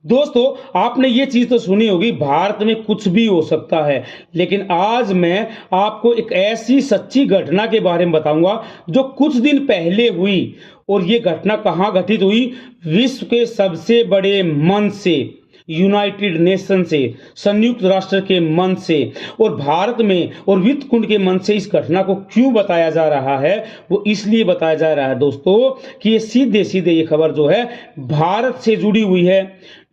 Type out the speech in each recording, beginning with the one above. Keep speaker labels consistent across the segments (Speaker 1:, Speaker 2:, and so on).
Speaker 1: दोस्तों, आपने ये चीज तो सुनी होगी, भारत में कुछ भी हो सकता है। लेकिन आज मैं आपको एक ऐसी सच्ची घटना के बारे में बताऊंगा जो कुछ दिन पहले हुई। और ये घटना कहाँ घटित हुई? विश्व के सबसे बड़े मंच से, यूनाइटेड नेशन से, संयुक्त राष्ट्र के मंच से और भारत में और वित्त कुंड के मंच से इस घटना को क्यों बताया जा रहा है? वो इसलिए बताया जा रहा है दोस्तों कि ये सीधे सीधे ये खबर जो है भारत से जुड़ी हुई है,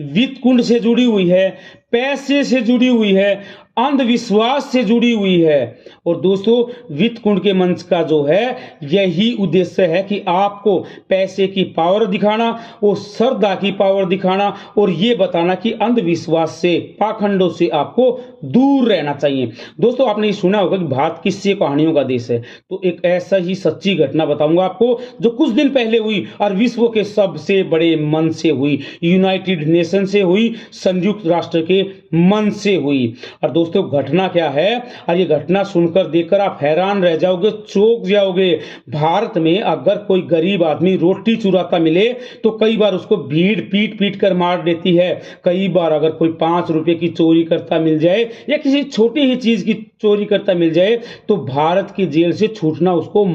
Speaker 1: वित्त कुंड से जुड़ी हुई है, पैसे से जुड़ी हुई है, अंधविश्वास से जुड़ी हुई है। और दोस्तों, वित्त कुंड के मंच का जो है यही उद्देश्य है कि आपको पैसे की पावर दिखाना, वो श्रद्धा की पावर दिखाना और ये बताना कि अंधविश्वास से, पाखंडों से आपको दूर रहना चाहिए। दोस्तों, आपने ये सुना होगा कि भारत किस्से कहानियों का देश है, तो एक ऐसा ही सच्ची घटना बताऊंगा आपको जो कुछ दिन पहले हुई और विश्व के सबसे बड़े मंच से हुई, यूनाइटेड नेशन से हुई, संयुक्त राष्ट्र के मंच से हुई। और दोस्तों, घटना क्या है? और ये घटना सुनकर देखकर आप हैरान रह जाओगे, चौंक जाओगे। भारत में अगर कोई गरीब आदमी रोटी चुराता मिले तो कई बार उसको भीड़ पीट पीट कर मार देती है। कई बार अगर कोई 5 रुपए की चोरी करता मिल जाए या किसी छोटी ही चीज की चोरी करता मिल जाए तो भारत की जेल से छूटना उसको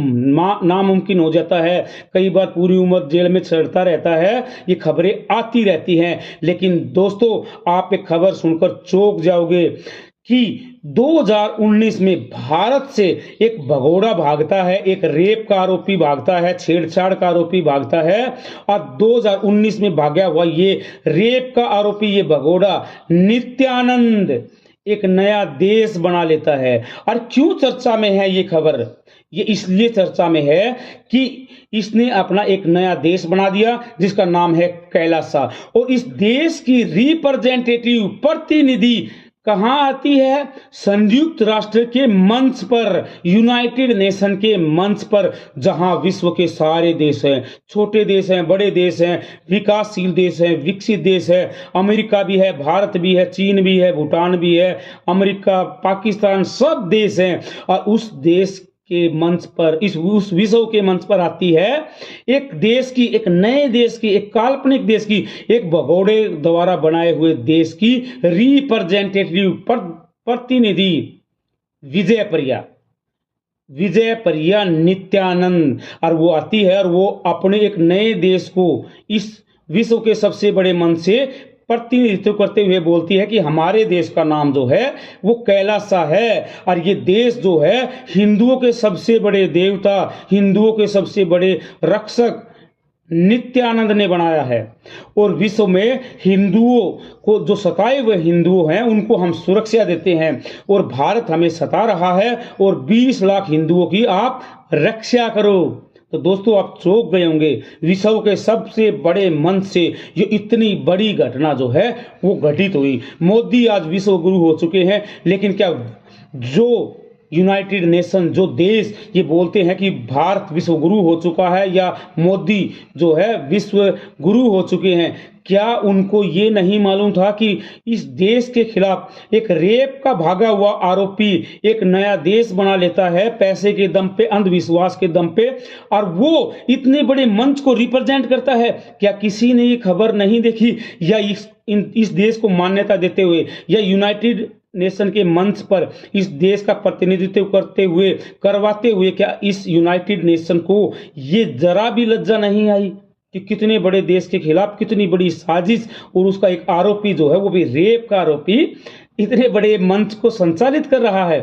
Speaker 1: नामुमकिन हो जाता है। कई बार पूरी उम्र जेल में सड़ता रहता है। ये खबरें आती रहती हैं। लेकिन दोस्तों, आप एक खबर सुनकर चौंक जाओगे कि 2019 में भारत से एक भगोड़ा भागता है, एक रेप का आरोपी भागता है, छेड़छाड़ का आरोपी भागता है। और 2019 में भागा हुआ ये रेप का आरोपी, ये भगोड़ा नित्यानंद एक नया देश बना लेता है। और क्यों चर्चा में है ये खबर? ये इसलिए चर्चा में है कि इसने अपना एक नया देश बना दिया जिसका नाम है कैलासा। और इस देश की रिप्रेजेंटेटिव, प्रतिनिधि कहां आती है? संयुक्त राष्ट्र के मंच पर, यूनाइटेड नेशन के मंच पर, जहां विश्व के सारे देश हैं, छोटे देश हैं, बड़े देश हैं, विकासशील देश हैं, विकसित देश है, अमेरिका भी है, भारत भी है, चीन भी है, भूटान भी है, अमेरिका, पाकिस्तान, सब देश हैं। और उस देश के मंच पर, उस विश्व के मंच पर आती है एक देश की, एक नए देश की, एक काल्पनिक देश की, एक भगोड़े द्वारा बनाए हुए देश की रिप्रेजेंटेटिव, प्रतिनिधि विजय परिया नित्यानंद। और वो आती है और वो अपने एक नए देश को इस विश्व के सबसे बड़े मंच से प्रतिनिधित्व करते हुए बोलती है कि हमारे देश का नाम जो है वो कैलासा है। और ये देश जो है हिंदुओं के सबसे बड़े देवता, हिंदुओं के सबसे बड़े रक्षक नित्यानंद ने बनाया है। और विश्व में हिंदुओं को, जो सताए हुए हिंदुओं हैं, उनको हम सुरक्षा देते हैं। और भारत हमें सता रहा है और 20 लाख हिंदुओं की आप रक्षा करो। तो दोस्तों, आप चौंक गए होंगे, विश्व के सबसे बड़े मंच से ये इतनी बड़ी घटना जो है वो घटित हुई। मोदी आज विश्व गुरु हो चुके हैं, लेकिन क्या जो यूनाइटेड नेशन, जो देश ये बोलते हैं कि भारत विश्व गुरु हो चुका है या मोदी जो है विश्व गुरु हो चुके हैं, क्या उनको ये नहीं मालूम था कि इस देश के खिलाफ एक रेप का भागा हुआ आरोपी एक नया देश बना लेता है, पैसे के दम पे, अंधविश्वास के दम पे, और वो इतने बड़े मंच को रिप्रेजेंट करता है? क्या किसी ने ये खबर नहीं देखी? या इस देश को मान्यता देते हुए या यूनाइटेड नेशन के मंच पर इस देश का प्रतिनिधित्व करवाते हुए क्या इस यूनाइटेड नेशन को ये जरा भी लज्जा नहीं आई कि कितने बड़े देश के खिलाफ कितनी बड़ी साजिश, और उसका एक आरोपी जो है वो भी रेप का आरोपी इतने बड़े मंच को संचालित कर रहा है?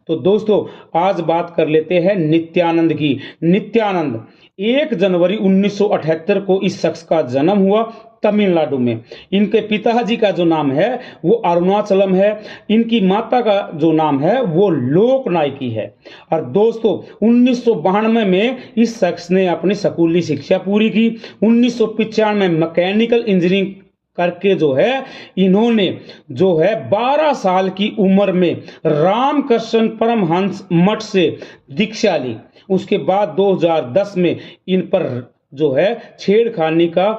Speaker 1: तो दोस्तों, आज बात कर लेते हैं नित्यानंद की। नित्यानंद 1 जनवरी 1978 को इस शख्स का जन्म हुआ तमिलनाडु में। इनके पिताजी का जो नाम है वो अरुणाचलम है। इनकी माता का जो नाम है वो लोक नायकी है। और दोस्तों, 1992 में इस शख्स ने अपनी स्कूली शिक्षा पूरी की। 1995 में मैकेनिकल इंजीनियरिंग करके जो है इन्होंने जो है 12 साल की उम्र में रामकृष्ण परमहंस मठ से दीक्षा ली। उसके बाद 2010 में इन पर जो है छेड़खानी का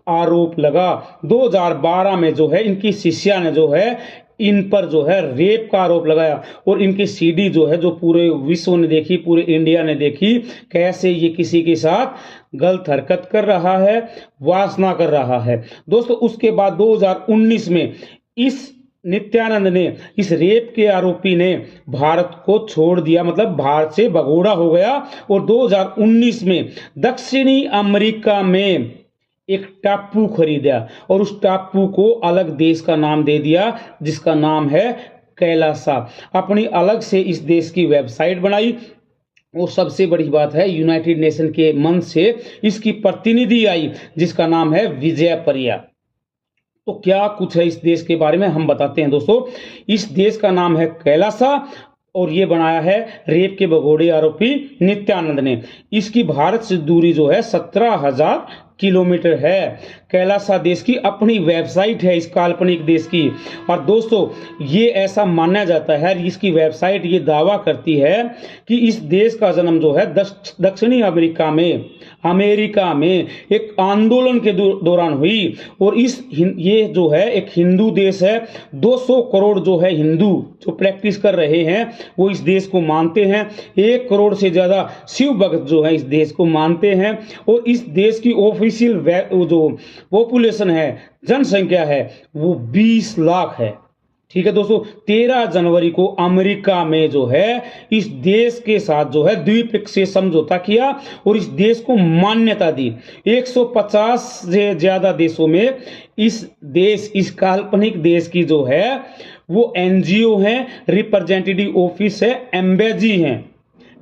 Speaker 1: आरोप लगा। 2012 में जो है इनकी शिष्या ने जो है इन पर जो है रेप का आरोप लगाया और इनकी सीडी जो है जो पूरे विश्व ने देखी, पूरे इंडिया ने देखी, कैसे ये किसी के साथ गलत हरकत कर रहा है, वासना कर रहा है। दोस्तों उसके बाद 2019 में इस नित्यानंद ने, इस रेप के आरोपी ने भारत को छोड़ दिया, मतलब भारत से भगोड़ा हो गया और 2019 में दक्षिणी अमेरिका में एक टापू खरीदा और उस टापू को अलग देश का नाम दे दिया जिसका नाम है कैलासा। अपनी अलग से इस देश की वेबसाइट बनाई और सबसे बड़ी बात है यूनाइटेड नेशन के मंच से इसकी प्रतिनिधि आई जिसका नाम है विजय परिया। तो क्या कुछ है इस देश के बारे में हम बताते हैं दोस्तों। इस देश का नाम है कैलासा और ये बनाया है रेप के भगोड़े आरोपी नित्यानंद ने। इसकी भारत से दूरी जो है 17,000 किलोमीटर है। कैलासा देश की अपनी वेबसाइट है इस काल्पनिक देश की। और दोस्तों ये ऐसा माना जाता है, इसकी वेबसाइट ये दावा करती है कि इस देश का जन्म जो है दक्षिणी अमेरिका में एक आंदोलन के दौरान हुई और ये जो है एक हिंदू देश है। 200 करोड़ जो है हिंदू जो प्रैक्टिस कर रहे हैं वो इस देश को मानते हैं। 1 करोड़ से ज्यादा शिव भक्त जो है इस देश को मानते हैं और इस देश की ऑफिशियल जो पॉपुलेशन है, जनसंख्या है, वो 20 लाख है। ठीक है दोस्तों, 13 जनवरी को अमेरिका में जो है इस देश के साथ जो है द्विपक्षीय समझौता किया और इस देश को मान्यता दी। 150 से ज्यादा देशों में इस काल्पनिक देश की जो है वो एनजीओ है, रिप्रेजेंटेटिव ऑफिस है, एम्बेसी है।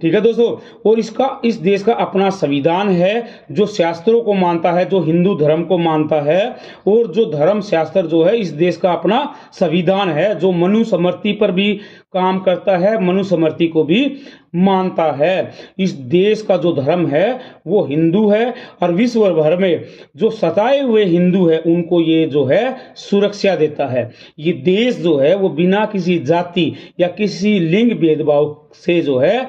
Speaker 1: ठीक है दोस्तों, और इस देश का अपना संविधान है जो शास्त्रों को मानता है, जो हिंदू धर्म को मानता है और जो धर्म शास्त्र जो है इस देश का अपना संविधान है जो मनुस्मृति पर भी काम करता है, मनुस्मृति को भी मानता है। इस देश का जो धर्म है वो हिंदू है और विश्व भर में जो सताए हुए हिंदू है उनको ये जो है सुरक्षा देता है। ये देश जो है वो बिना किसी जाति या किसी लिंग भेदभाव से जो है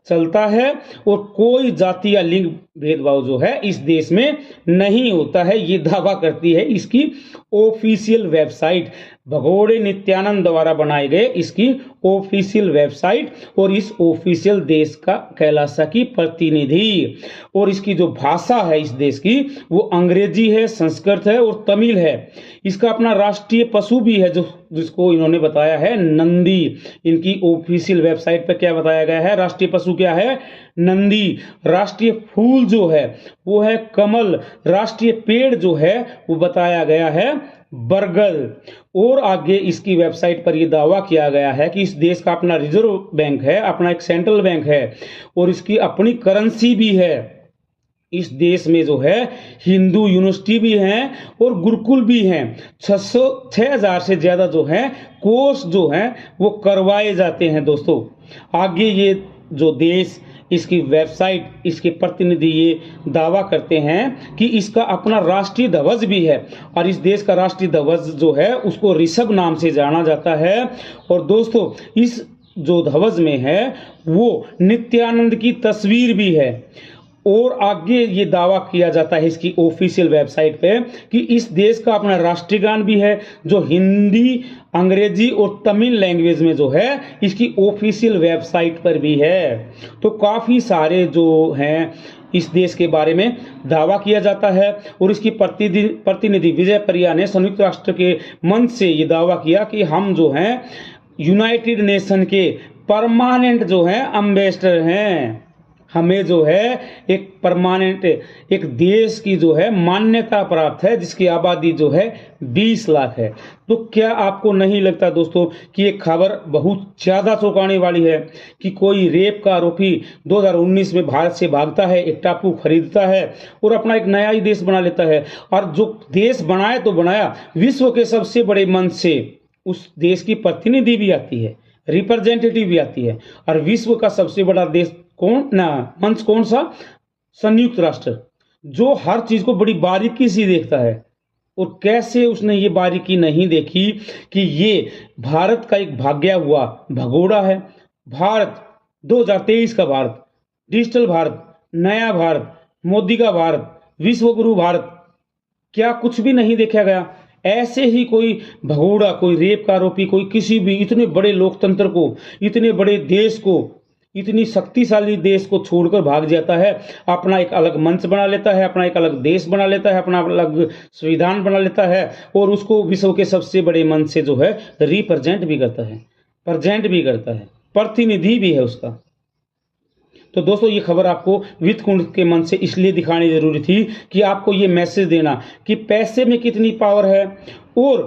Speaker 1: चलता है और कोई जाति या लिंग भेदभाव जो है इस देश में नहीं होता है, ये दावा करती है इसकी ऑफिशियल वेबसाइट। भगोड़े नित्यानंद द्वारा बनाए गए इसकी ऑफिशियल वेबसाइट और इस ऑफिशियल देश का कैलासा की प्रतिनिधि। और इसकी जो भाषा है इस देश की वो अंग्रेजी है, संस्कृत है और तमिल है। इसका अपना राष्ट्रीय पशु भी है जिसको इन्होंने बताया है नंदी। इनकी ऑफिशियल वेबसाइट पर क्या बताया गया है, राष्ट्रीय पशु क्या है, नंदी। राष्ट्रीय फूल जो है वो है कमल। राष्ट्रीय पेड़ जो है वो बताया गया है बरगद। और आगे इसकी वेबसाइट पर यह दावा किया गया है कि इस देश का अपना रिजर्व बैंक है, अपना एक सेंट्रल बैंक है और इसकी अपनी करेंसी भी है। इस देश में जो है हिंदू यूनिवर्सिटी भी हैं और गुरुकुल भी हैं। 6,000 से ज्यादा जो है कोर्स जो हैं वो करवाए जाते हैं दोस्तों। आगे ये जो देश, इसकी वेबसाइट, इसके प्रतिनिधि ये दावा करते हैं कि इसका अपना राष्ट्रीय ध्वज भी है और इस देश का राष्ट्रीय ध्वज जो है उसको ऋषभ नाम से जाना जाता है। और दोस्तों इस जो ध्वज में है वो नित्यानंद की तस्वीर भी है। और आगे ये दावा किया जाता है इसकी ऑफिशियल वेबसाइट पे कि इस देश का अपना राष्ट्रीय गान भी है जो हिंदी, अंग्रेजी और तमिल लैंग्वेज में जो है इसकी ऑफिशियल वेबसाइट पर भी है। तो काफ़ी सारे जो हैं इस देश के बारे में दावा किया जाता है और इसकी प्रतिनिधि विजय परिया ने संयुक्त राष्ट्र के मंच से ये दावा किया कि हम जो हैं यूनाइटेड नेशन के परमानेंट जो हैं एम्बेसडर हैं। हमें जो है एक परमानेंट, एक देश की जो है मान्यता प्राप्त है जिसकी आबादी जो है 20 लाख है। तो क्या आपको नहीं लगता दोस्तों कि ये खबर बहुत ज़्यादा चौंकाने वाली है कि कोई रेप का आरोपी 2019 में भारत से भागता है, एक टापू खरीदता है और अपना एक नया ही देश बना लेता है। और जो देश बनाया तो बनाया, विश्व के सबसे बड़े मंच से उस देश की प्रतिनिधि भी आती है, रिप्रेजेंटेटिव भी आती है। और विश्व का सबसे बड़ा देश मंच कौन सा, संयुक्त राष्ट्र, जो हर चीज को बड़ी बारीकी से देखता है। और कैसे उसने ये बारीकी नहीं देखी कि ये भारत का एक भाग्या हुआ भगोड़ा है। भारत 2023 का भारत, डिजिटल भारत, नया भारत, मोदी का भारत, विश्व गुरु भारत, क्या कुछ भी नहीं देखा गया? ऐसे ही कोई भगोड़ा, कोई रेप का आरोपी, कोई किसी भी इतने बड़े लोकतंत्र को, इतने बड़े देश को, इतनी शक्तिशाली देश को छोड़कर भाग जाता है, अपना एक अलग मंच बना लेता है, अपना एक अलग देश बना लेता है, अपना अलग संविधान बना लेता है और उसको विश्व के सबसे बड़े मंच से जो है रिप्रेजेंट भी करता है, प्रेजेंट भी करता है, प्रतिनिधि भी है उसका। तो दोस्तों ये खबर आपको वित्त कुंड के मन से इसलिए दिखानी जरूरी थी कि आपको ये मैसेज देना कि पैसे में कितनी पावर है और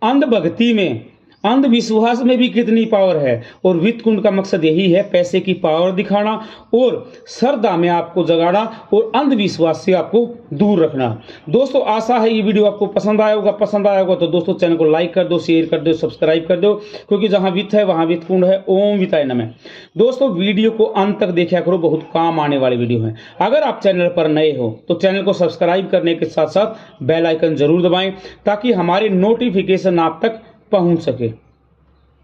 Speaker 1: अंधभक्ति में, अंधविश्वास में भी कितनी पावर है। और वित्त कुंड का मकसद यही है, पैसे की पावर दिखाना और श्रद्धा में आपको जगाना और अंधविश्वास से आपको दूर रखना। दोस्तों आशा है ये वीडियो आपको पसंद आया होगा। पसंद आया होगा तो दोस्तों चैनल को लाइक कर दो, शेयर कर दो, सब्सक्राइब कर दो, क्योंकि जहां वित्त है वहां वित्त कुंड है। ओम वित्ताय नमः। दोस्तों वीडियो को अंत तक देखा करो, बहुत काम आने वाले वीडियो है। अगर आप चैनल पर नए हो तो चैनल को सब्सक्राइब करने के साथ साथ बेल आइकन जरूर दबाएं ताकि हमारे नोटिफिकेशन आप तक पहुंच सके।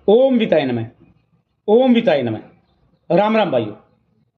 Speaker 1: ओम वित्ताय नमः। ओम वित्ताय नमः। राम राम भाइयों।